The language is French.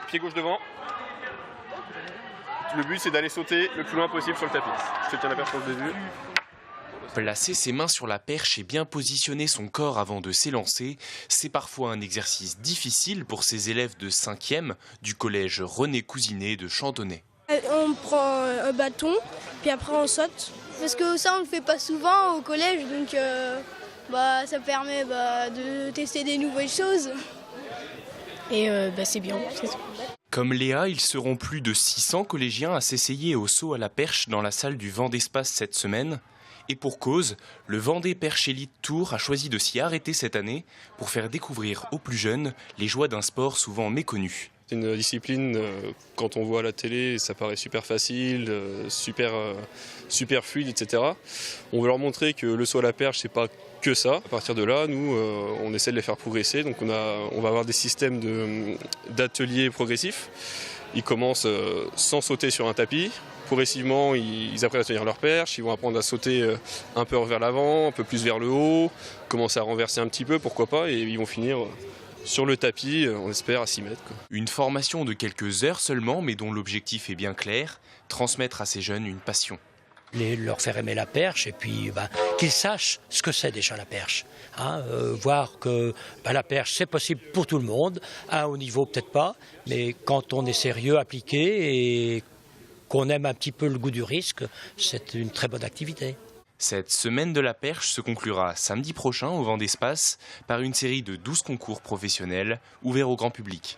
pied gauche devant. Le but c'est d'aller sauter le plus loin possible sur le tapis. Je te tiens la perche pour le début. Placer ses mains sur la perche et bien positionner son corps avant de s'élancer, c'est parfois un exercice difficile pour ces élèves de 5e du collège René Cousinet de Chandonnay. On prend un bâton, puis après on saute. Parce que ça on le fait pas souvent au collège, donc ça permet de tester des nouvelles choses. Et c'est bien, c'est tout. Comme Léa, ils seront plus de 600 collégiens à s'essayer au saut à la perche dans la salle du Vendée Space cette semaine. Et pour cause, le Vendée Perche Elite Tour a choisi de s'y arrêter cette année pour faire découvrir aux plus jeunes les joies d'un sport souvent méconnu. C'est une discipline, quand on voit à la télé, ça paraît super facile, super fluide, etc. On veut leur montrer que le saut à la perche, c'est pas que ça. À partir de là, nous, on essaie de les faire progresser. Donc on va avoir des systèmes d'ateliers progressifs. Ils commencent sans sauter sur un tapis. Progressivement, ils apprennent à tenir leur perche, ils vont apprendre à sauter un peu vers l'avant, un peu plus vers le haut, commencer à renverser un petit peu, pourquoi pas, et ils vont finir sur le tapis, on espère, à 6 mètres. Une formation de quelques heures seulement, mais dont l'objectif est bien clair, transmettre à ces jeunes une passion. Leur faire aimer la perche et puis qu'ils sachent ce que c'est déjà la perche. Voir que la perche c'est possible pour tout le monde, à un haut niveau peut-être pas, mais quand on est sérieux, appliqué et qu'on aime un petit peu le goût du risque, c'est une très bonne activité. Cette semaine de la perche se conclura samedi prochain au Vendée Space par une série de 12 concours professionnels ouverts au grand public.